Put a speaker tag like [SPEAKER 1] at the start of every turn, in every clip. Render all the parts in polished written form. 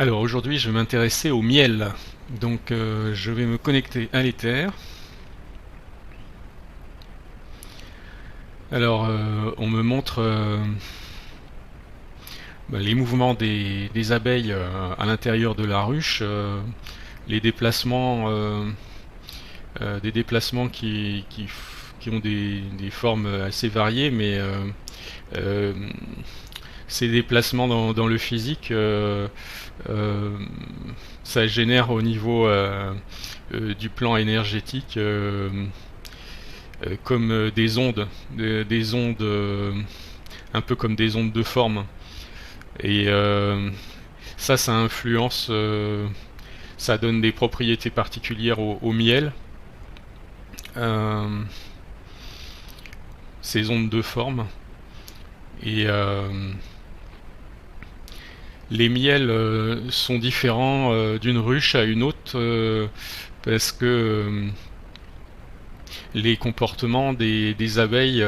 [SPEAKER 1] Alors aujourd'hui, je vais m'intéresser au miel. Donc je vais me connecter à l'éther. Alors on me montre les mouvements des abeilles à l'intérieur de la ruche, les déplacements, des déplacements qui ont des formes assez variées, mais euh, ces déplacements dans le physique, euh, ça génère au niveau du plan énergétique comme des ondes, des ondes un peu comme des ondes de forme. Et ça influence, ça donne des propriétés particulières au miel. Euh, ces ondes de forme. Et les miels sont différents d'une ruche à une autre parce que les comportements des abeilles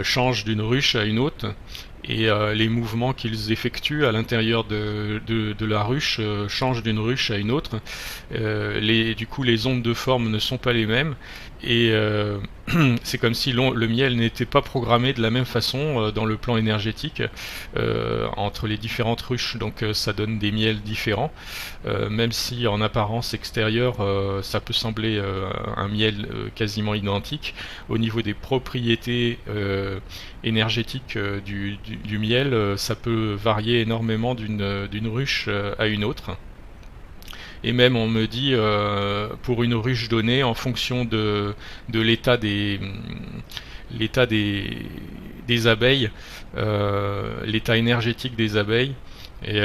[SPEAKER 1] changent d'une ruche à une autre et les mouvements qu'ils effectuent à l'intérieur de la ruche changent d'une ruche à une autre. Du coup, les ondes de forme ne sont pas les mêmes et c'est comme si le miel n'était pas programmé de la même façon dans le plan énergétique entre les différentes ruches. Donc ça donne des miels différents, même si en apparence extérieure ça peut sembler un miel quasiment identique. Au niveau des propriétés énergétiques du miel, ça peut varier énormément d'une ruche à une autre. Et même on me dit pour une ruche donnée, en fonction de l'état des abeilles, l'état énergétique des abeilles, et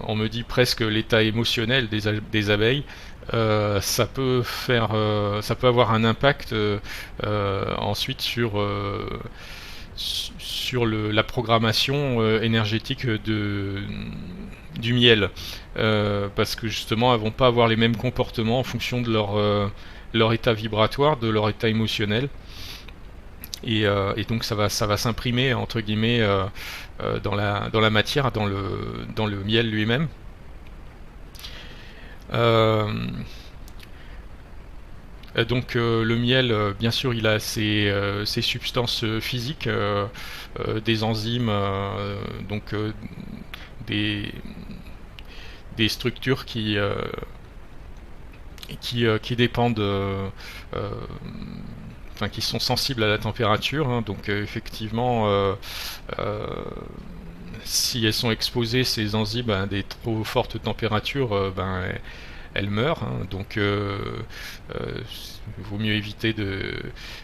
[SPEAKER 1] on me dit presque l'état émotionnel des abeilles, ça peut avoir un impact ensuite sur la programmation énergétique du miel, parce que justement elles vont pas avoir les mêmes comportements en fonction de leur état vibratoire, de leur état émotionnel, et donc ça va s'imprimer entre guillemets dans la matière, dans le miel lui-même. Euh, donc le miel, bien sûr, il a ses substances physiques, des enzymes, donc des, des structures qui dépendent, enfin qui sont sensibles à la température. Hein. Donc effectivement, si elles sont exposées, ces enzymes, à des trop fortes températures, elles meurent. Hein. Donc il vaut mieux éviter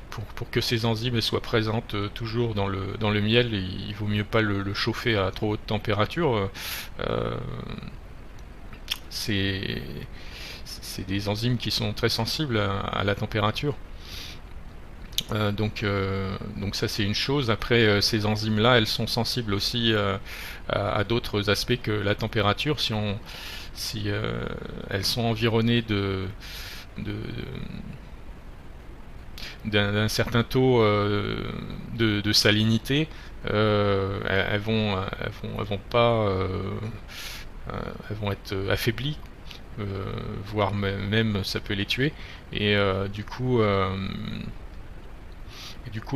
[SPEAKER 1] pour que ces enzymes soient présentes toujours dans le miel, il vaut mieux pas le chauffer à trop haute température. Euh, c'est c'est des enzymes qui sont très sensibles à la température. Donc ça c'est une chose. Après ces enzymes-là, elles sont sensibles aussi à d'autres aspects que la température. Si elles sont environnées de d'un certain taux de salinité, elles vont être affaiblies, voire même ça peut les tuer. Et du coup,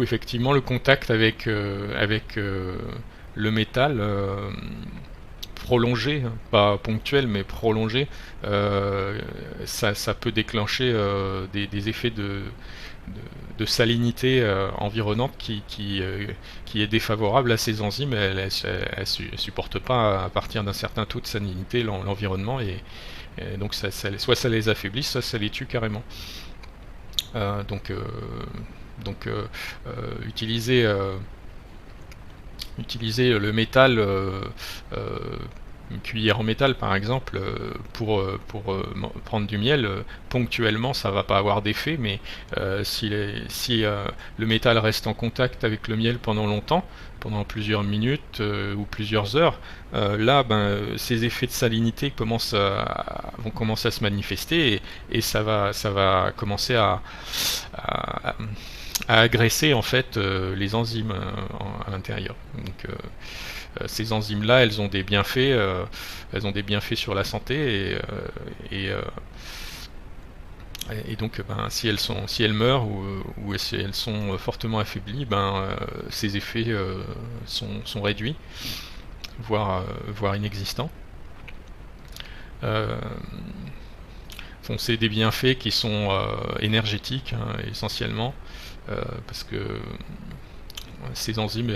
[SPEAKER 1] effectivement, le contact avec le métal prolongé, hein, pas ponctuel, mais prolongé, ça peut déclencher des effets de salinité environnante qui est défavorable à ces enzymes. Elles supportent pas à partir d'un certain taux de salinité l'environnement et donc soit ça les affaiblit, soit ça les tue carrément. Euh, donc euh, utiliser le métal, une cuillère en métal par exemple, prendre du miel, ponctuellement ça va pas avoir d'effet, mais si le métal reste en contact avec le miel pendant longtemps, pendant plusieurs minutes ou plusieurs heures, là ces effets de salinité vont commencer à se manifester et ça va commencer à, à agresser en fait les enzymes à l'intérieur. Donc ces enzymes-là, elles ont des bienfaits sur la santé et, euh, et donc, ben, si elles meurent ou si elles sont fortement affaiblies, ben, ces effets sont réduits, voire inexistants. Bon, c'est des bienfaits qui sont énergétiques, hein, essentiellement, parce que ces enzymes,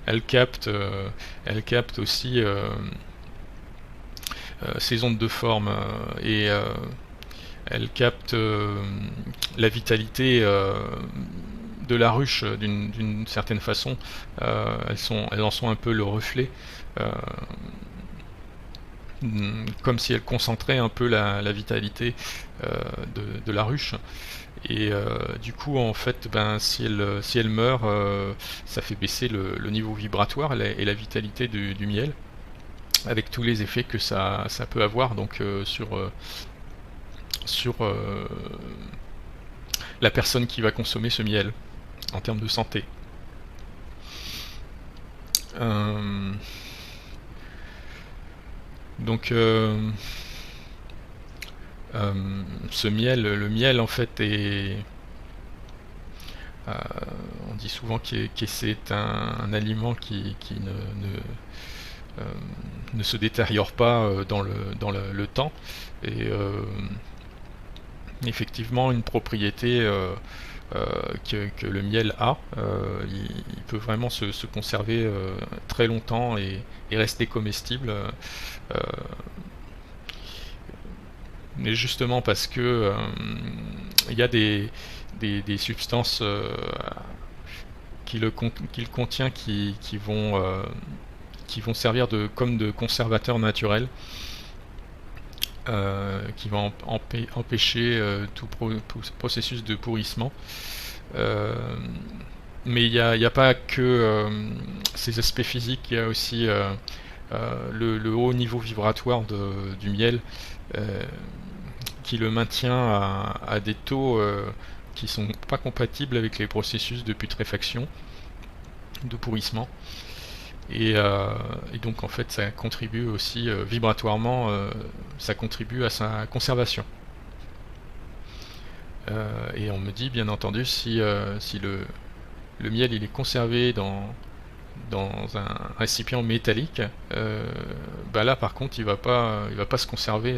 [SPEAKER 1] elles captent aussi ces ondes de forme et elles captent la vitalité de la ruche d'une certaine façon. Elles en sont un peu le reflet. Euh, Comme si elle concentrait un peu la vitalité de la ruche. Et du coup, en fait, ben, si elle meurt, ça fait baisser le niveau vibratoire et la vitalité du miel, avec tous les effets que ça peut avoir donc sur la personne qui va consommer ce miel en termes de santé. Donc ce miel, le miel en fait on dit souvent que c'est un aliment qui ne se détériore pas dans le temps et effectivement une propriété que le miel a, il peut vraiment se conserver très longtemps et rester comestible. Mais justement parce que il y a des substances qu'il contient qui vont servir comme de conservateurs naturels, qui vont empêcher tout processus de pourrissement. Mais il n'y a pas que ces aspects physiques, il y a aussi le haut niveau vibratoire du miel qui le maintient à des taux qui sont pas compatibles avec les processus de putréfaction, de pourrissement. Et donc en fait ça contribue aussi vibratoirement, ça contribue à sa conservation. Et on me dit bien entendu si le miel il est conservé dans un récipient métallique, bah là par contre il va pas se conserver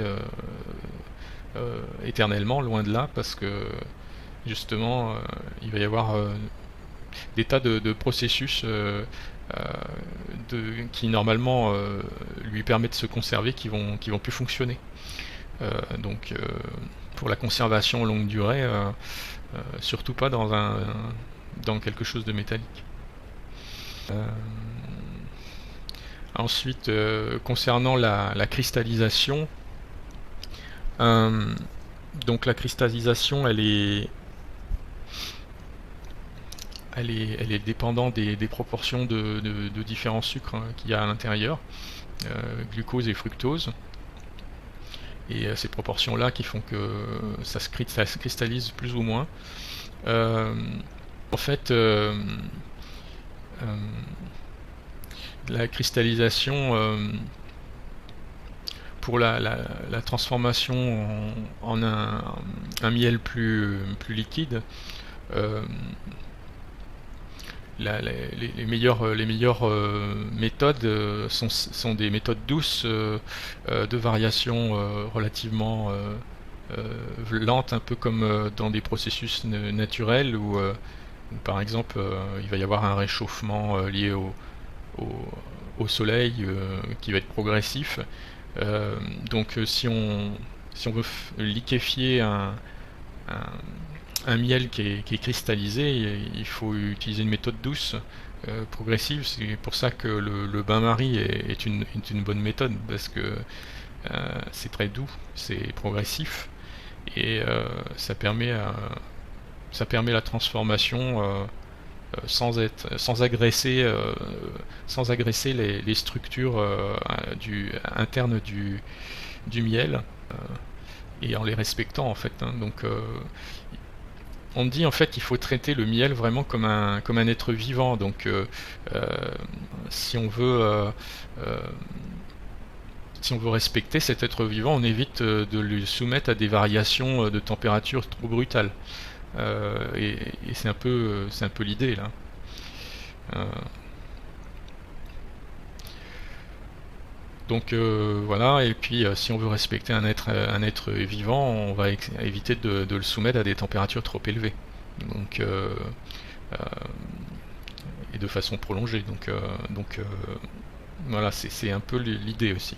[SPEAKER 1] éternellement, loin de là, parce que justement il va y avoir des tas de processus qui normalement lui permettent de se conserver qui vont plus fonctionner. Donc pour la conservation longue durée, surtout pas dans quelque chose de métallique. Ensuite, concernant la cristallisation, donc la cristallisation, elle est dépendante des proportions de différents sucres qu'il y a à l'intérieur, glucose et fructose. Et ces proportions-là qui font que ça se cristallise plus ou moins. En fait, la cristallisation pour la transformation en un miel plus liquide, les meilleures méthodes sont des méthodes douces de variation relativement lente, un peu comme dans des processus naturels où par exemple il va y avoir un réchauffement lié au soleil qui va être progressif. Donc si on veut liquéfier un miel qui est cristallisé, il faut utiliser une méthode douce, progressive. C'est pour ça que le bain-marie est une bonne méthode, parce que c'est très doux, c'est progressif, et ça permet la transformation sans agresser les structures internes du miel, et en les respectant en fait, hein. Donc on dit en fait qu'il faut traiter le miel vraiment comme un être vivant. Donc euh, si on veut si on veut respecter cet être vivant, on évite de le soumettre à des variations de température trop brutales. Et c'est un peu l'idée là. Euh, donc voilà, et puis si on veut respecter un être vivant, on va éviter de le soumettre à des températures trop élevées. Donc euh, et de façon prolongée. Voilà, c'est un peu l'idée aussi,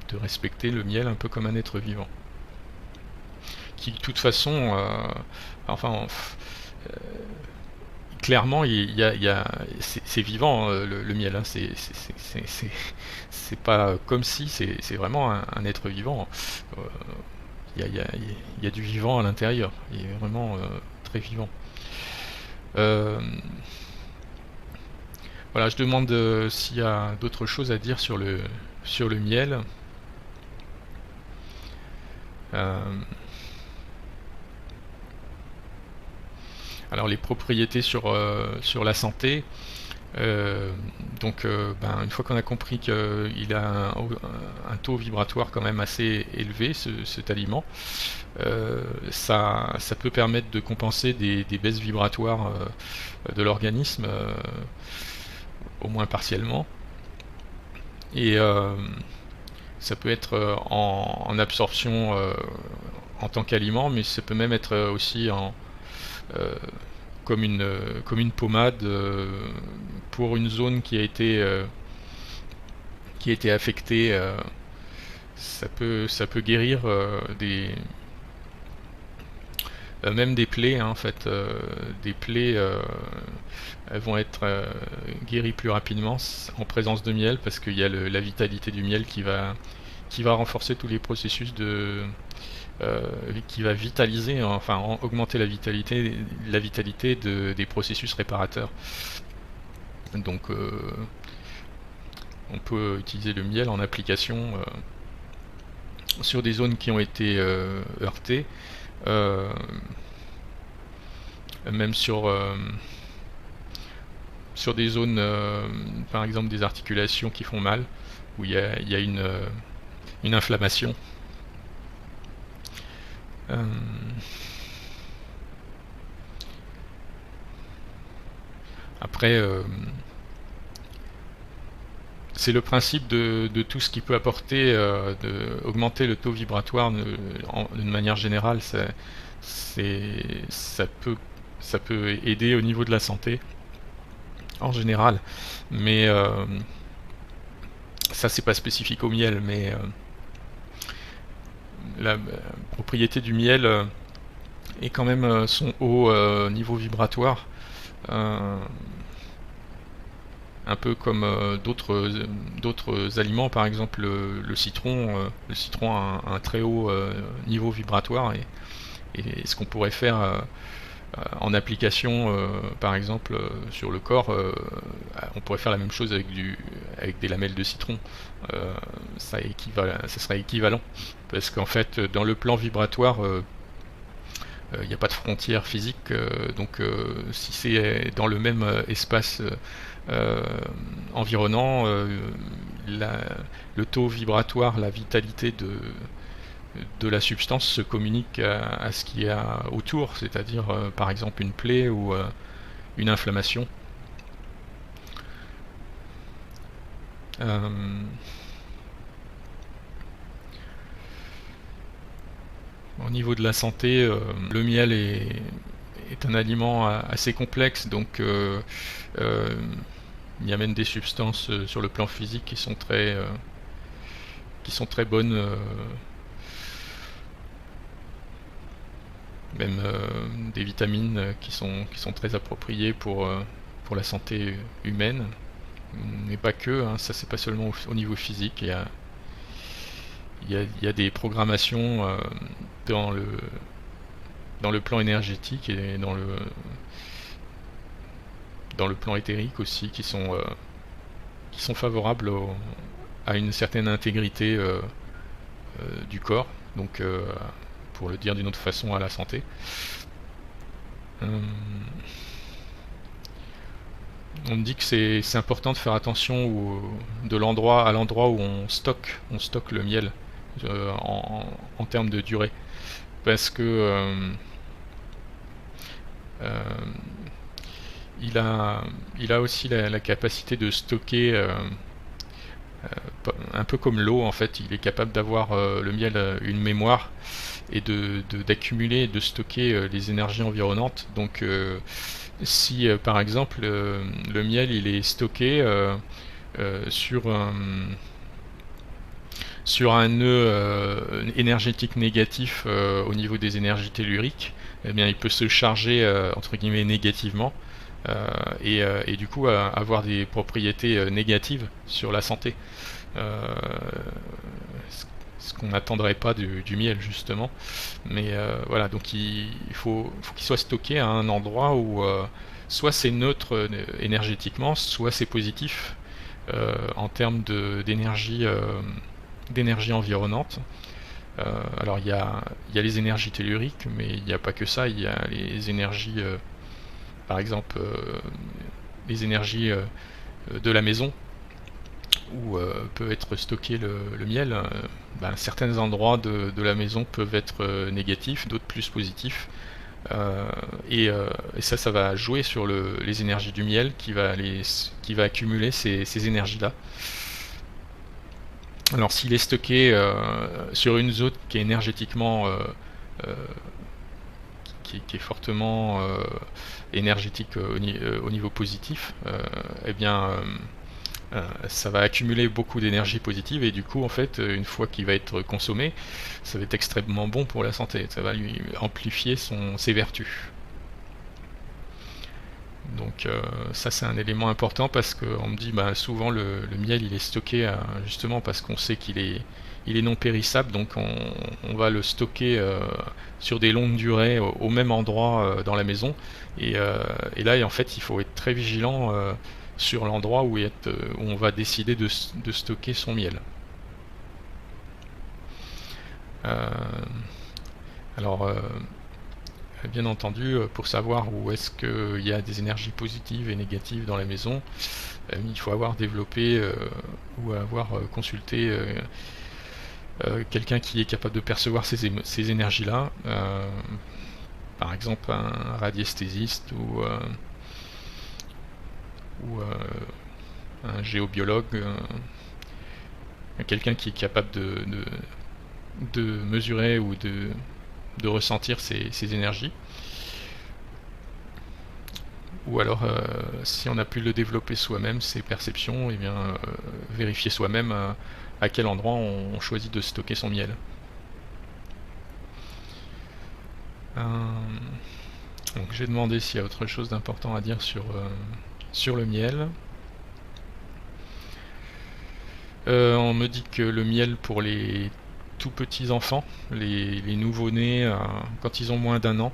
[SPEAKER 1] de respecter le miel un peu comme un être vivant. Qui de toute façon, enfin, clairement, il y a c'est vivant le miel. Hein, c'est pas comme si, c'est vraiment un être vivant. Euh, il y a du vivant à l'intérieur. Il est vraiment très vivant. Euh, voilà, je demande s'il y a d'autres choses à dire sur le miel. Euh, alors les propriétés sur la santé. Ben, une fois qu'on a compris qu'il a un taux vibratoire quand même assez élevé, cet aliment, ça peut permettre de compenser des baisses vibratoires de l'organisme, au moins partiellement. Et ça peut être en absorption en tant qu'aliment, mais ça peut même être aussi euh, comme une pommade pour une zone qui a été affectée. Ça peut guérir même des plaies, hein, en fait. Des plaies, elles vont être guéries plus rapidement en présence de miel parce qu'il y a la vitalité du miel qui va renforcer tous les processus qui va vitaliser, enfin augmenter la vitalité des processus réparateurs. Donc on peut utiliser le miel en application sur des zones qui ont été heurtées, euh, même sur des zones, par exemple des articulations qui font mal, où il y a une inflammation. Euh, Après, c'est le principe de tout ce qui peut apporter, augmenter le taux vibratoire d'une manière générale. Ça ça peut aider au niveau de la santé en général. Mais ça, c'est pas spécifique au miel. Mais la propriété du miel est quand même son haut niveau vibratoire. Euh, un peu comme d'autres aliments, par exemple le citron. Le citron a un très haut niveau vibratoire et ce qu'on pourrait faire en application, par exemple sur le corps, on pourrait faire la même chose avec des lamelles de citron. Ça serait équivalent parce qu'en fait, dans le plan vibratoire, il n'y a pas de frontière physique, donc si c'est dans le même espace euh, environnant, la- le taux vibratoire, la vitalité de la substance se communique à ce qu'il y a autour, c'est-à-dire par exemple une plaie ou une inflammation. Euh, Au niveau de la santé, le miel est un aliment assez complexe, donc euh, il y a même des substances sur le plan physique qui sont très bonnes, même des vitamines qui sont très appropriées pour la santé humaine, mais pas que, hein, ça c'est pas seulement au niveau physique, il y a des programmations dans dans le plan énergétique et dans le plan éthérique aussi qui sont favorables à une certaine intégrité du corps, donc pour le dire d'une autre façon, à la santé. Euh, on me dit que c'est important de faire attention à l'endroit où on stocke le miel en termes de durée, parce que euh, il a, il a aussi la capacité de stocker, un peu comme l'eau en fait, il est capable d'avoir le miel une mémoire et d'accumuler et de stocker les énergies environnantes. Donc si par exemple le miel il est stocké sur un nœud énergétique négatif au niveau des énergies telluriques, eh bien il peut se charger entre guillemets négativement et du coup avoir des propriétés négatives sur la santé. Euh, ce qu'on n'attendrait pas du miel justement. Mais voilà, donc faut qu'il soit stocké à un endroit où soit c'est neutre énergétiquement, soit c'est positif en termes d'énergie environnante. Alors il y a les énergies telluriques, mais il n'y a pas que ça, il y a les énergies, par exemple, les énergies de la maison, où peut être stocké le miel. Certains endroits de la maison peuvent être négatifs, d'autres plus positifs. Et ça va jouer sur les énergies du miel qui va accumuler ces énergies-là. Alors s'il est stocké sur une zone qui est énergétiquement qui est fortement énergétique au niveau positif, eh bien ça va accumuler beaucoup d'énergie positive et du coup en fait une fois qu'il va être consommé, ça va être extrêmement bon pour la santé, ça va lui amplifier ses vertus. Donc ça c'est un élément important parce qu'on me dit souvent le miel il est stocké justement parce qu'on sait il est non périssable, donc on va le stocker sur des longues durées au même endroit dans la maison et là en fait il faut être très vigilant sur l'endroit où on va décider de stocker son miel. Euh, alors bien entendu, pour savoir où est-ce qu'il y a des énergies positives et négatives dans la maison, il faut avoir développé ou avoir consulté quelqu'un qui est capable de percevoir ces énergies-là, par exemple un radiesthésiste ou un géobiologue, quelqu'un qui est capable de mesurer ou de ressentir ces énergies. Ou alors, si on a pu le développer soi-même, ces perceptions, et bien vérifier soi-même à quel endroit on choisit de stocker son miel. Donc j'ai demandé s'il y a autre chose d'important à dire sur le miel. On me dit que le miel pour les tout petits enfants, les nouveau-nés, quand ils ont moins d'1 an,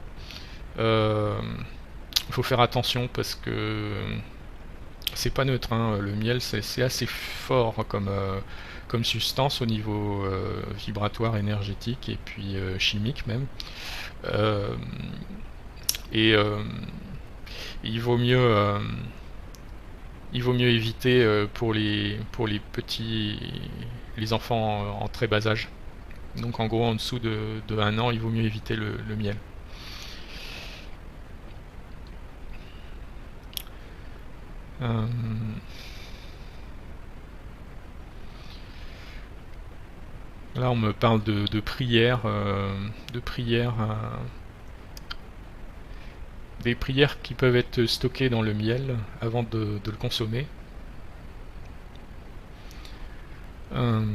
[SPEAKER 1] il faut faire attention parce que c'est pas neutre, hein. Le miel c'est assez fort comme substance au niveau vibratoire, énergétique et puis chimique même. Euh, et il vaut mieux éviter pour les petits, les enfants en très bas âge. Donc en gros en dessous de 1 an, il vaut mieux éviter le miel. Euh, Là, on me parle de prières, des prières qui peuvent être stockées dans le miel avant de le consommer. Euh,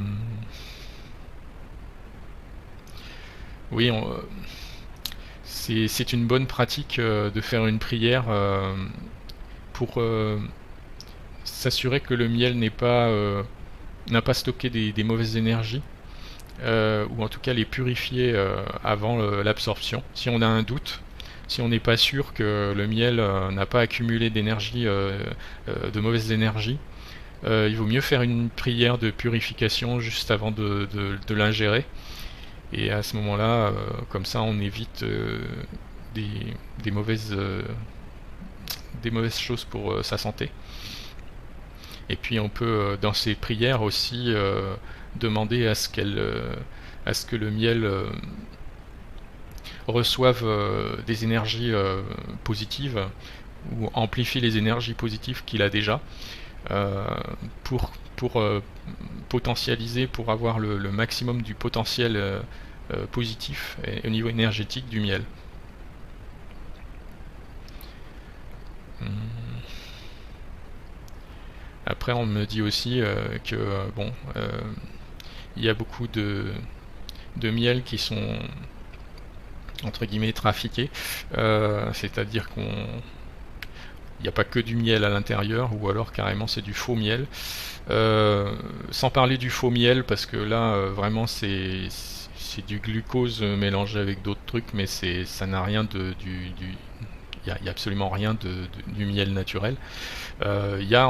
[SPEAKER 1] oui, c'est une bonne pratique de faire une prière pour s'assurer que le miel n'a pas stocké des mauvaises énergies. Ou en tout cas les purifier avant l'absorption. Si on a un doute, si on n'est pas sûr que le miel n'a pas accumulé d'énergie, de mauvaises énergies, il vaut mieux faire une prière de purification juste avant de l'ingérer. Et à ce moment-là, comme ça, on évite des, des mauvaises, des mauvaises choses pour sa santé. Et puis on peut dans ces prières aussi demander à ce à ce que le miel reçoive des énergies positives ou amplifie les énergies positives qu'il a déjà euh, pour potentialiser, pour avoir le maximum du potentiel positif au niveau énergétique du miel. Après, on me dit aussi que bon, il y a beaucoup de miel qui sont entre guillemets trafiqués, c'est-à-dire qu'on il n'y a pas que du miel à l'intérieur, ou alors carrément c'est du faux miel. Sans parler du faux miel, parce que là vraiment c'est du glucose mélangé avec d'autres trucs, mais ça n'a rien il y a absolument rien du miel naturel. Il y a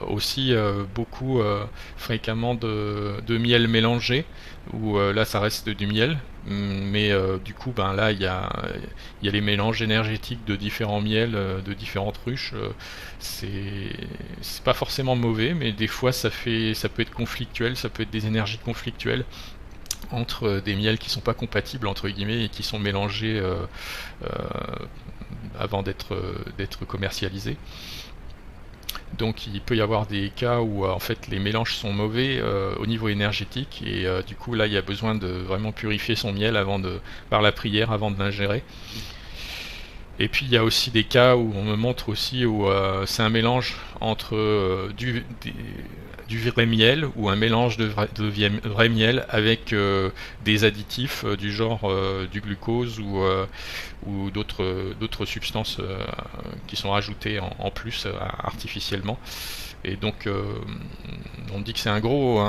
[SPEAKER 1] aussi beaucoup fréquemment de miel mélangé, où là ça reste du miel, mais du coup ben là il y a les mélanges énergétiques de différents miels, de différentes ruches. C'est pas forcément mauvais, mais des fois ça peut être conflictuel, ça peut être des énergies conflictuelles entre des miels qui sont pas compatibles entre guillemets et qui sont mélangés euh, avant d'être commercialisés. Donc il peut y avoir des cas où en fait les mélanges sont mauvais au niveau énergétique, et du coup là il y a besoin de vraiment purifier son miel par la prière avant de l'ingérer. Et puis il y a aussi des cas où on me montre aussi où c'est un mélange entre du vrai miel, ou un mélange de vrai miel avec des additifs du genre du glucose ou d'autres substances qui sont ajoutées en plus artificiellement. Et donc on dit que c'est un gros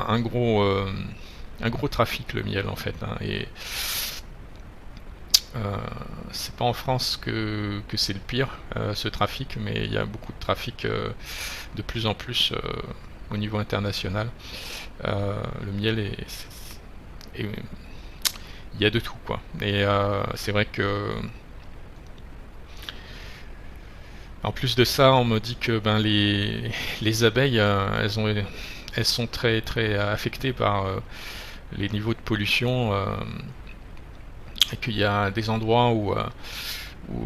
[SPEAKER 1] trafic, le miel en fait, hein. Et c'est pas en France que c'est le pire, ce trafic, mais il y a beaucoup de trafic de plus en plus au niveau international. Le miel il y a de tout quoi. Et c'est vrai que en plus de ça, on me dit que ben les abeilles, elles sont très très affectées par les niveaux de pollution, et qu'il y a des endroits où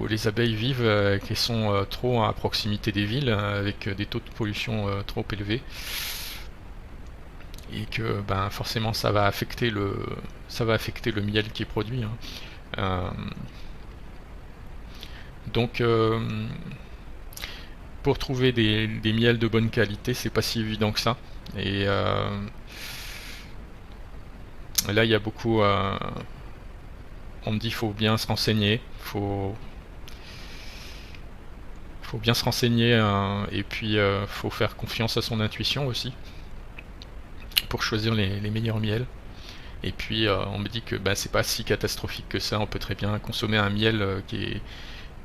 [SPEAKER 1] les abeilles vivent qui sont trop à proximité des villes, avec des taux de pollution trop élevés, et que ben forcément ça va affecter le miel qui est produit, hein. Euh, donc pour trouver des miels de bonne qualité, c'est pas si évident que ça. Et là il y a beaucoup on me dit qu'il faut bien se renseigner, faut bien se renseigner, et puis faut faire confiance à son intuition aussi pour choisir les meilleurs miels. Et puis on me dit que bah, c'est pas si catastrophique que ça, on peut très bien consommer un miel qui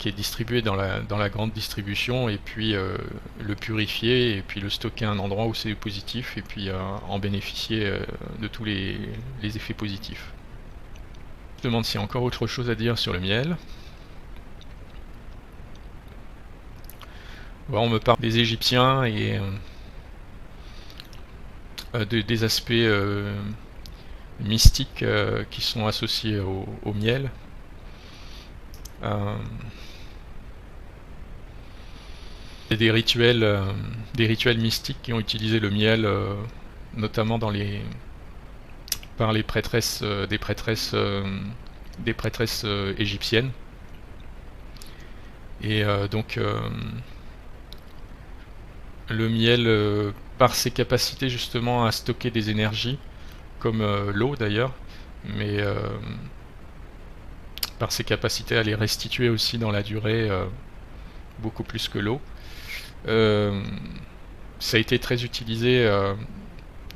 [SPEAKER 1] est distribué dans la grande distribution, et puis le purifier, et puis le stocker à un endroit où c'est positif, et puis en bénéficier de tous les effets positifs. Je me demande s'il y a encore autre chose à dire sur le miel. Bon, on me parle des Égyptiens et des aspects mystiques qui sont associés au miel. Il y a des rituels mystiques qui ont utilisé le miel, notamment par les prêtresses, des prêtresses égyptiennes. Et donc le miel, par ses capacités justement à stocker des énergies, comme l'eau d'ailleurs, mais par ses capacités à les restituer aussi dans la durée, beaucoup plus que l'eau. Ça a été très utilisé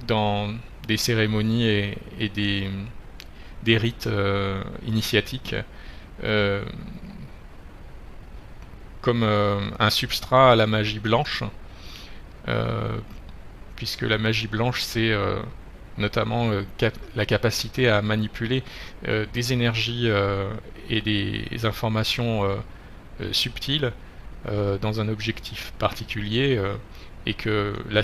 [SPEAKER 1] dans des cérémonies et des rites initiatiques, comme un substrat à la magie blanche, puisque la magie blanche c'est notamment la capacité à manipuler des énergies et des informations subtiles dans un objectif particulier, et que la,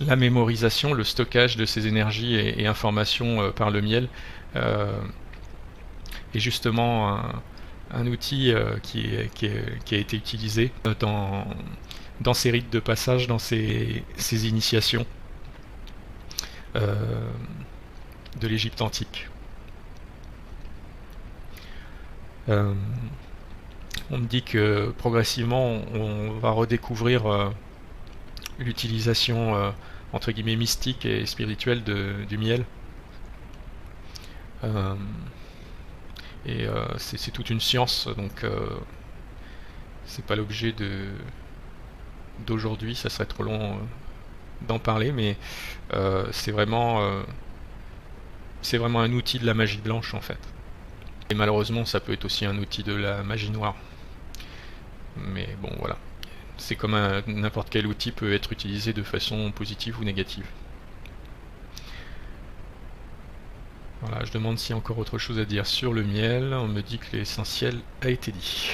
[SPEAKER 1] la mémorisation, le stockage de ces énergies et informations par le miel est justement un outil qui a été utilisé dans ces rites de passage, dans ces initiations de l'Égypte antique. On me dit que progressivement on va redécouvrir l'utilisation entre guillemets mystique et spirituelle du miel. C'est toute une science, donc c'est pas l'objet d'aujourd'hui, ça serait trop long d'en parler, mais c'est vraiment un outil de la magie blanche en fait. Et malheureusement ça peut être aussi un outil de la magie noire. Mais bon voilà. C'est comme n'importe quel outil peut être utilisé de façon positive ou négative. Voilà, je demande s'il y a encore autre chose à dire sur le miel. On me dit que l'essentiel a été dit.